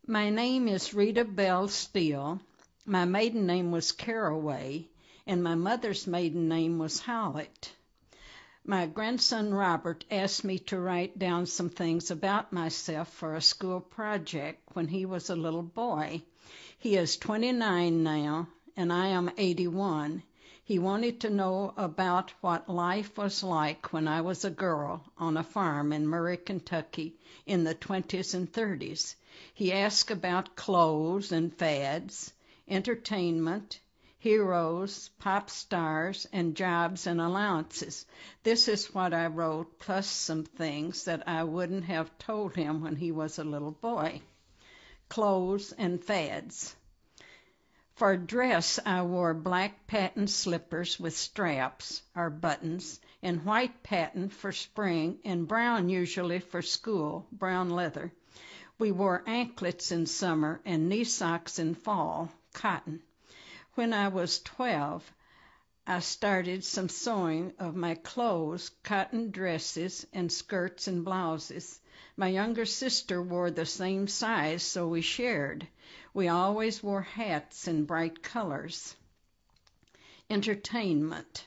My name is Rheda Bell Steele. My maiden name was Caraway, and my mother's maiden name was Howlett. My grandson Robert asked me to write down some things about myself for a school project when he was a little boy. He is 29 now, and I am 81. He wanted to know about what life was like when I was a girl on a farm in Murray, Kentucky in the 20s and 30s. He asked about clothes and fads, entertainment, heroes, pop stars, and jobs and allowances. This is what I wrote, plus some things that I wouldn't have told him when he was a little boy. Clothes and fads. For dress, I wore black patent slippers with straps, or buttons, and white patent for spring, and brown usually for school, brown leather. We wore anklets in summer and knee socks in fall, cotton. When I was 12, I started some sewing of my clothes, cotton dresses, and skirts and blouses. My younger sister wore the same size, so we shared. We always wore hats in bright colors. Entertainment.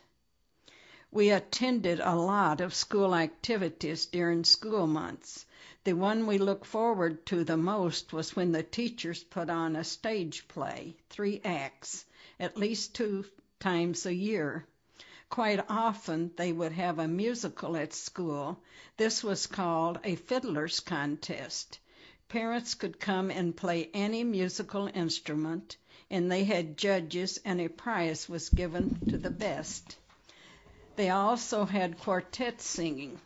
We attended a lot of school activities during school months. The one we looked forward to the most was when the teachers put on a stage play, 3 acts, at least 2 times a year. Quite often they would have a musical at school. This was called a fiddler's contest. Parents could come and play any musical instrument, and they had judges, and a prize was given to the best. They also had quartet singing.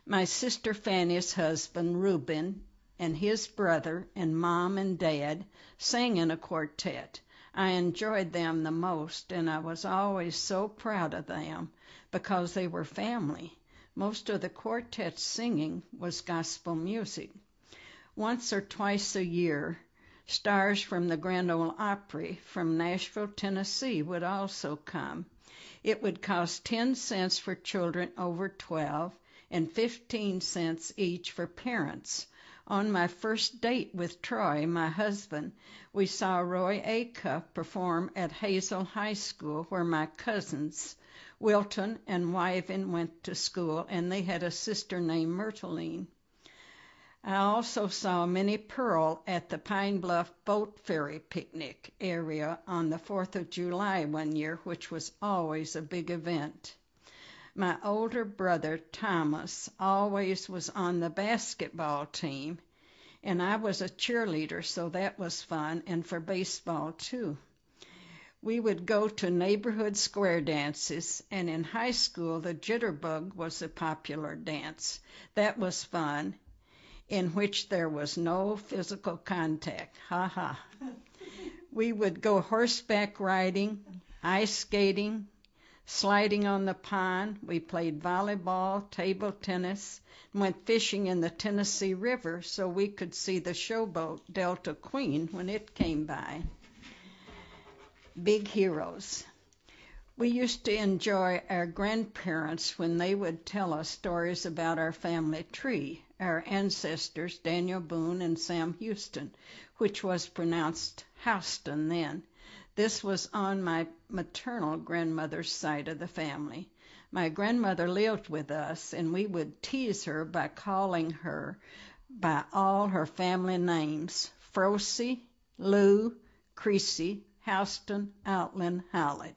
My sister Fanny's husband, Reuben, and his brother and Mom and Dad sang in a quartet. I enjoyed them the most, and I was always so proud of them because they were family. Most of the quartet's singing was gospel music. Once or twice a year, stars from the Grand Ole Opry from Nashville, Tennessee would also come. It would cost 10 cents for children over 12 and 15 cents each for parents. On my first date with Troy, my husband, we saw Roy Acuff perform at Hazel High School, where my cousins, Wilton and Wyven, went to school, and they had a sister named Myrtleene. I also saw Minnie Pearl at the Pine Bluff Boat Ferry picnic area on the 4th of July one year, which was always a big event. My older brother, Thomas, always was on the basketball team, and I was a cheerleader, so that was fun, and for baseball, too. We would go to neighborhood square dances, and in high school, the jitterbug was a popular dance. That was fun, in which there was no physical contact. Ha ha. We would go horseback riding, ice skating, sliding on the pond. We played volleyball, table tennis, and went fishing in the Tennessee River so we could see the showboat Delta Queen when it came by. Big heroes. We used to enjoy our grandparents when they would tell us stories about our family tree, our ancestors, Daniel Boone and Sam Houston, which was pronounced Houston then. This was on my maternal grandmother's side of the family. My grandmother lived with us, and we would tease her by calling her by all her family names: Frocy, Lou, Creasy, Houston, Outland, Howlett.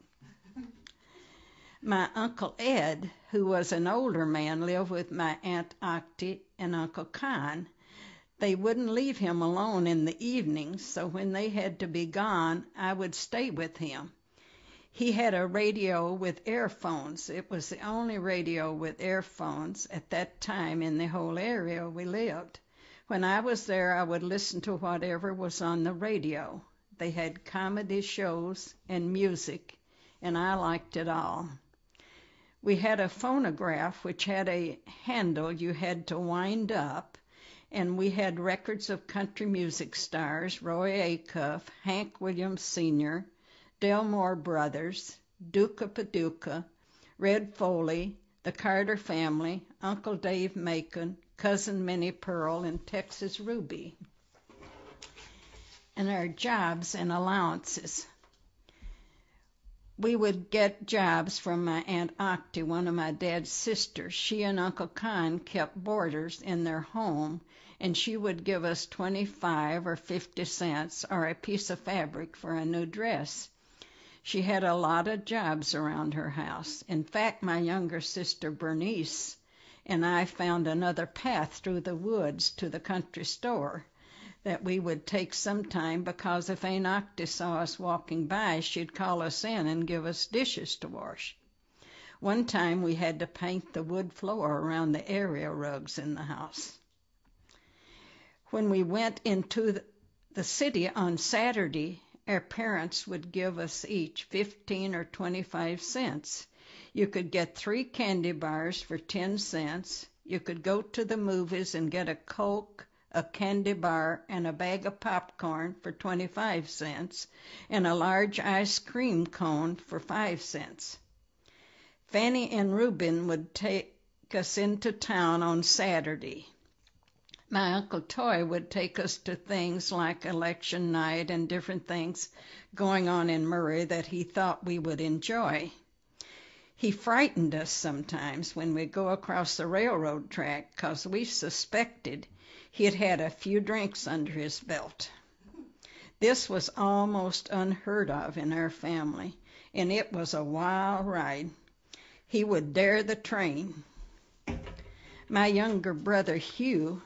My Uncle Ed, who was an older man, lived with my Aunt Octy and Uncle Con. They wouldn't leave him alone in the evenings, so when they had to be gone, I would stay with him. He had a radio with earphones. It was the only radio with earphones at that time in the whole area we lived. When I was there, I would listen to whatever was on the radio. They had comedy shows and music, and I liked it all. We had a phonograph which had a handle you had to wind up, and we had records of country music stars: Roy Acuff, Hank Williams Sr., Delmore Brothers, Duca Paducah, Red Foley, the Carter Family, Uncle Dave Macon, Cousin Minnie Pearl, and Texas Ruby. and our jobs and allowances. We would get jobs from my Aunt Octy, one of my dad's sisters. She and Uncle Con kept boarders in their home, and she would give us 25 or 50 cents or a piece of fabric for a new dress. She had a lot of jobs around her house. In fact, my younger sister Bernice and I found another path through the woods to the country store that we would take sometime, because if Aunt Octy saw us walking by, she'd call us in and give us dishes to wash. One time we had to paint the wood floor around the area rugs in the house. When we went into the city on Saturday, our parents would give us each 15 or 25 cents. You could get 3 candy bars for 10 cents. You could go to the movies and get a Coke, a candy bar, and a bag of popcorn for 25 cents, and a large ice cream cone for 5 cents. Fanny and Reuben would take us into town on Saturday. My Uncle Toy would take us to things like election night and different things going on in Murray that he thought we would enjoy. He frightened us sometimes when we'd go across the railroad track, 'cause we suspected he had had a few drinks under his belt. This was almost unheard of in our family, and it was a wild ride. He would dare the train. My younger brother Hugh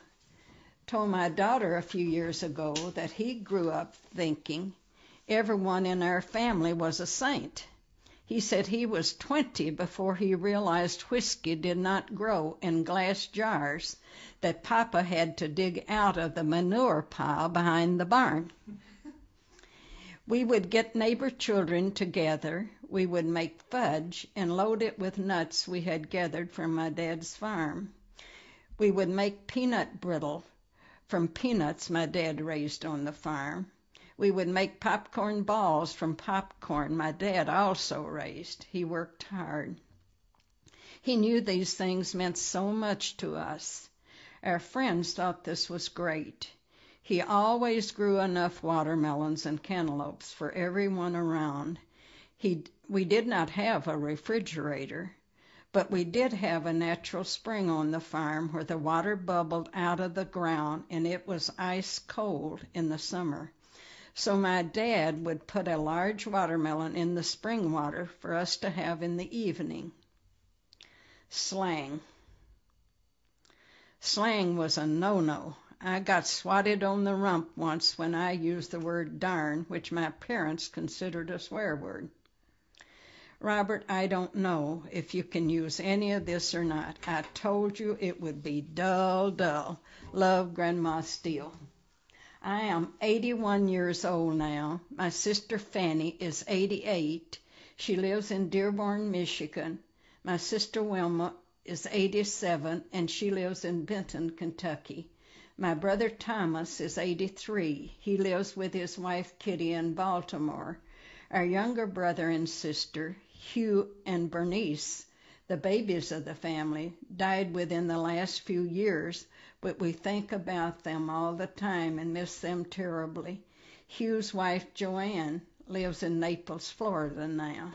told my daughter a few years ago that he grew up thinking everyone in our family was a saint. He said he was 20 before he realized whiskey did not grow in glass jars that Papa had to dig out of the manure pile behind the barn. We would get neighbor children together. We would make fudge and load it with nuts we had gathered from my dad's farm. We would make peanut brittle from peanuts my dad raised on the farm. We would make popcorn balls from popcorn my dad also raised. He worked hard. He knew these things meant so much to us. Our friends thought this was great. He always grew enough watermelons and cantaloupes for everyone around. We did not have a refrigerator, but we did have a natural spring on the farm where the water bubbled out of the ground, and it was ice cold in the summer. So my dad would put a large watermelon in the spring water for us to have in the evening. Slang. Slang was a no-no. I got swatted on the rump once when I used the word darn, which my parents considered a swear word. Robert, I don't know if you can use any of this or not. I told you it would be dull, dull. Love, Grandma Steele. I am 81 years old now. My sister Fanny is 88. She lives in Dearborn, Michigan. My sister Wilma is 87, and she lives in Benton, Kentucky. My brother Thomas is 83. He lives with his wife Kitty in Baltimore. Our younger brother and sister, Hugh and Bernice, the babies of the family, died within the last few years, but we think about them all the time and miss them terribly. Hugh's wife, Joanne, lives in Naples, Florida now.